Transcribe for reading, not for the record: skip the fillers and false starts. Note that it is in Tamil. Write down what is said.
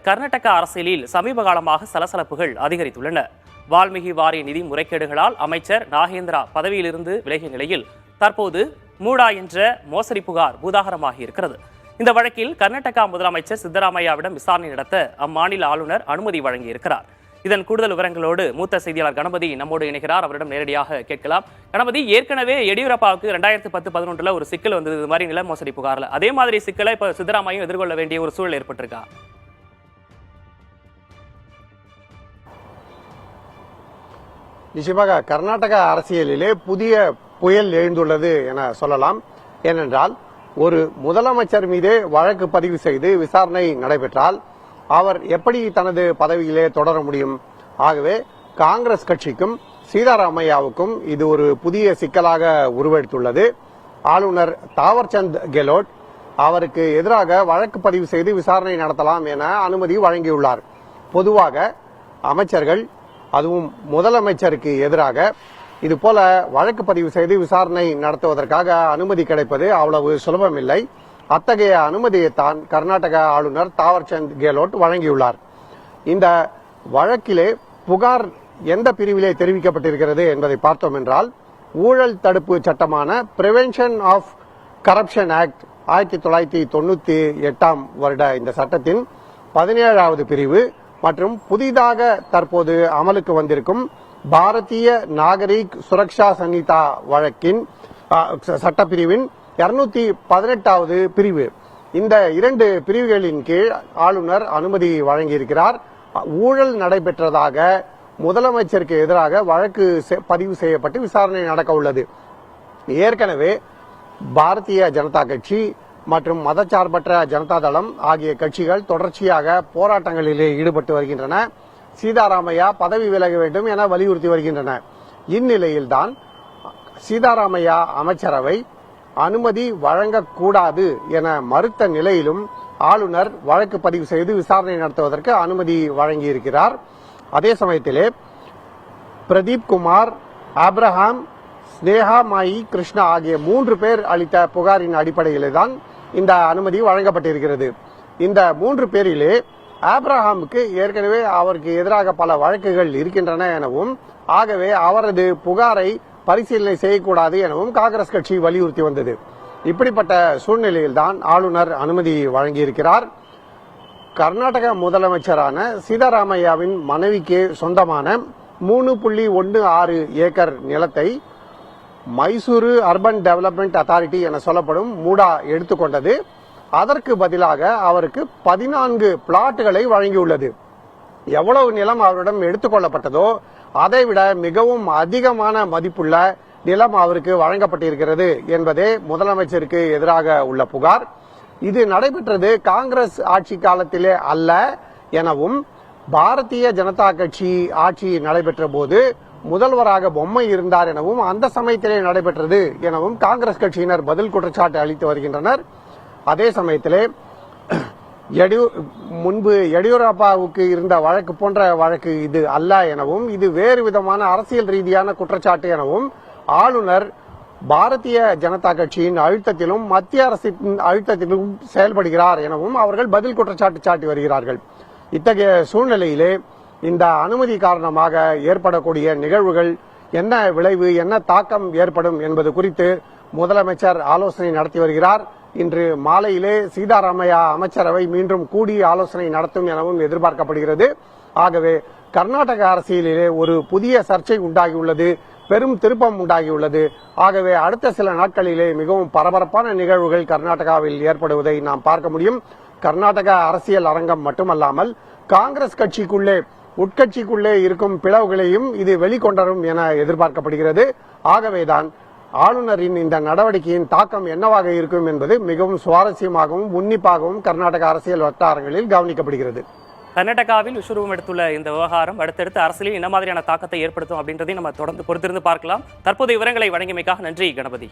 கர்நாடக அரசியலில் சமீப காலமாக சலசலப்புகள் அதிகரித்துள்ளன. வால்மீகி வாரிய நிதி முறைகேடுகளால் அமைச்சர் நாகேந்திரா பதவியிலிருந்து விலகிய நிலையில் தற்போது மூடா என்ற மோசடி புகார் பூதாகரமாகி இருக்கிறது. இந்த வழக்கில் கர்நாடகா முதலமைச்சர் சித்தராமையாவிடம் விசாரணை நடத்த அம்மாநில ஆளுநர் அனுமதி வழங்கியிருக்கிறார். இதன் கூடுதல் விவரங்களோடு மூத்த செய்தியாளர் கணபதி நம்மோடு இணைகிறார். அவரிடம் நேரடியாக கேட்கலாம். கணபதி, ஏற்கனவே எடியூரப்பாவுக்கு 2010-11 ஒரு சிக்கல் வந்தது, இது மாதிரி நில மோசடி புகார்ல. அதே மாதிரி சிக்கலை இப்ப சித்தராமையும் எதிர்கொள்ள வேண்டிய ஒரு சூழல் ஏற்பட்டிருக்கா? நிச்சயமாக கர்நாடக அரசியலிலே புதிய புயல் எழுந்துள்ளது என சொல்லலாம். ஏனென்றால் ஒரு முதலமைச்சர் மீதே வழக்கு பதிவு செய்து விசாரணை நடைபெற்றால் அவர் எப்படி தனது பதவியிலே தொடர முடியும்? ஆகவே காங்கிரஸ் கட்சிக்கும் சீதாராமையாவுக்கும் இது ஒரு புதிய சிக்கலாக உருவெடுத்துள்ளது. ஆளுநர் தாவர்சந்த் கெலோட் அவருக்கு எதிராக வழக்கு பதிவு செய்து விசாரணை நடத்தலாம் என அனுமதி வழங்கியுள்ளார். பொதுவாக அமைச்சர்கள், அதுவும் முதலமைச்சருக்கு எதிராக இதுபோல வழக்கு பதிவு செய்து விசாரணை நடத்துவதற்காக அனுமதி கிடைப்பது அவ்வளவு சுலபமில்லை. அத்தகைய அனுமதியைத்தான் கர்நாடக ஆளுநர் தாவர்சந்த் கெலோட் வழங்கியுள்ளார். இந்த வழக்கிலே புகார் எந்த பிரிவிலே தெரிவிக்கப்பட்டிருக்கிறது என்பதை பார்த்தோம் என்றால், ஊழல் தடுப்பு சட்டமான பிரிவென்ஷன் ஆஃப் கரப்ஷன் ஆக்ட் 1998 வருட இந்த சட்டத்தின் 17வது பிரிவு மற்றும் புதிதாக தற்போது அமலுக்கு வந்திருக்கும் பாரதிய நாகரிக் சுரக்ஷா சன்னிதா வழக்கின் சட்டப்பிரிவின் 218வது பிரிவு, இந்த இரண்டு பிரிவுகளின் கீழ் ஆளுநர் அனுமதி வழங்கியிருக்கிறார். ஊழல் நடைபெற்றதாக முதலமைச்சருக்கு எதிராக வழக்கு பதிவு செய்யப்பட்டு விசாரணை நடக்க உள்ளது. ஏற்கனவே பாரதிய ஜனதா கட்சி மற்றும் மதச்சார்பற்ற ஜனதா தளம் ஆகிய கட்சிகள் தொடர்ச்சியாக போராட்டங்களிலே ஈடுபட்டு வருகின்றன. சீதாராமையா பதவி விலக வேண்டும் என வலியுறுத்தி வருகின்றன. இந்நிலையில்தான் சீதாராமையா அமைச்சரவை அனுமதி வழங்கக்கூடாது என மறுத்த நிலையிலும் ஆளுநர் வழக்கு பதிவு செய்து விசாரணை நடத்துவதற்கு அனுமதி வழங்கியிருக்கிறார். அதே சமயத்திலே பிரதீப் குமார், ஆப்ரஹாம், ஸ்னேகா மாயி கிருஷ்ணா ஆகிய 3 பேர் அளித்த புகாரின் அடிப்படையிலே தான் இந்த அனுமதி வழங்கப்பட்டிருக்கிறது. இந்த 3 பேரிலே ஆப்ரஹாமுக்கு ஏற்கனவே அவருக்கு எதிராக பல வழக்குகள் இருக்கின்றன எனவும், ஆகவே அவரது புகாரை பரிசீலனை செய்யக்கூடாது எனவும் காங்கிரஸ் கட்சி வலியுறுத்தி வந்தது. இப்படிப்பட்ட சூழ்நிலையில்தான் ஆளுநர் அனுமதி வழங்கியிருக்கிறார். கர்நாடக முதலமைச்சரான சீதாராமையாவின் மனைவிக்கு சொந்தமான 3.16 ஏக்கர் நிலத்தை மைசூரு அர்பன் டெவலப்மெண்ட் அத்தாரிட்டி என சொல்லப்படும் மூடா எடுத்துக்கொண்டது. அதற்கு பதிலாக அவருக்கு 14 பிளாட்டுகளை வழங்கியுள்ளது. எவ்வளவு நிலம் அவரிடம் எடுத்துக்கொள்ளப்பட்டதோ அதைவிட மிகவும் அதிகமான மதிப்புள்ள நிலம் அவருக்கு வழங்கப்பட்டிருக்கிறது என்பதே முதலமைச்சருக்கு எதிராக உள்ள புகார். இது நடைபெற்றது காங்கிரஸ் ஆட்சி காலத்திலே அல்ல எனவும், பாரதிய ஜனதா கட்சி ஆட்சி நடைபெற்ற போது முதல்வராக பொம்மை இருந்தார் எனவும், அந்த சமயத்திலே நடைபெற்றது எனவும் காங்கிரஸ் கட்சியினர் பதில் குற்றச்சாட்டு அளித்து வருகின்றனர். அதே சமயத்திலே முன்பு எடியூரப்பாவுக்கு இருந்த வழக்கு போன்ற வழக்கு இது அல்ல எனவும், இது வேறு விதமான அரசியல் ரீதியான குற்றச்சாட்டு எனவும் ஆளுநர் பாரதிய ஜனதா கட்சியின் அழுத்தத்திலும் மத்திய அரசின் அழுத்தத்திலும் செயல்படுகிறார் எனவும் அவர்கள் பதில் குற்றச்சாட்டு சாட்டி வருகிறார்கள். இத்தகைய சூழ்நிலையிலே இந்த அனுமதி காரணமாக ஏற்படக்கூடிய நிகழ்வுகள் என்ன விளைவு, என்ன தாக்கம் ஏற்படும் என்பது குறித்து முதலமைச்சர் ஆலோசனை நடத்தி வருகிறார். இன்று மாலையிலே சீதாராமையா அமைச்சரவை மீண்டும் கூடி ஆலோசனை நடத்தும் எனவும் எதிர்பார்க்கப்படுகிறது. ஆகவே கர்நாடக அரசியலிலே ஒரு புதிய சர்ச்சை உண்டாகியுள்ளது, பெரும் திருப்பம் உண்டாகியுள்ளது. ஆகவே அடுத்த சில நாட்களிலே மிகவும் பரபரப்பான நிகழ்வுகள் கர்நாடகாவில் ஏற்படுவதை நாம் பார்க்க முடியும். கர்நாடக அரசியல் அரங்கம் மட்டுமல்லாமல் காங்கிரஸ் கட்சிக்குள்ளே, உட்கட்சிக்குள்ளே இருக்கும் பிளவுகளையும் இது வெளிக்கொண்டரும் என எதிர்பார்க்கப்படுகிறது. ஆகவேதான் ஆளுநரின் இந்த நடவடிக்கையின் தாக்கம் என்னவாக இருக்கும் என்பது மிகவும் சுவாரஸ்யமாகவும் உன்னிப்பாகவும் கர்நாடக அரசியல் வட்டாரங்களில் கவனிக்கப்படுகிறது. கர்நாடகாவில் விஸ்வரூபம் எடுத்துள்ள இந்த விவகாரம் அடுத்தடுத்து அரசியலில் என்ன மாதிரியான தாக்கத்தை ஏற்படுத்தும் அப்படின்றதையும் நம்ம தொடர்ந்து பொறுத்திருந்து பார்க்கலாம். தற்போதைய விவரங்களை வழங்கியமைக்காக நன்றி கணபதி.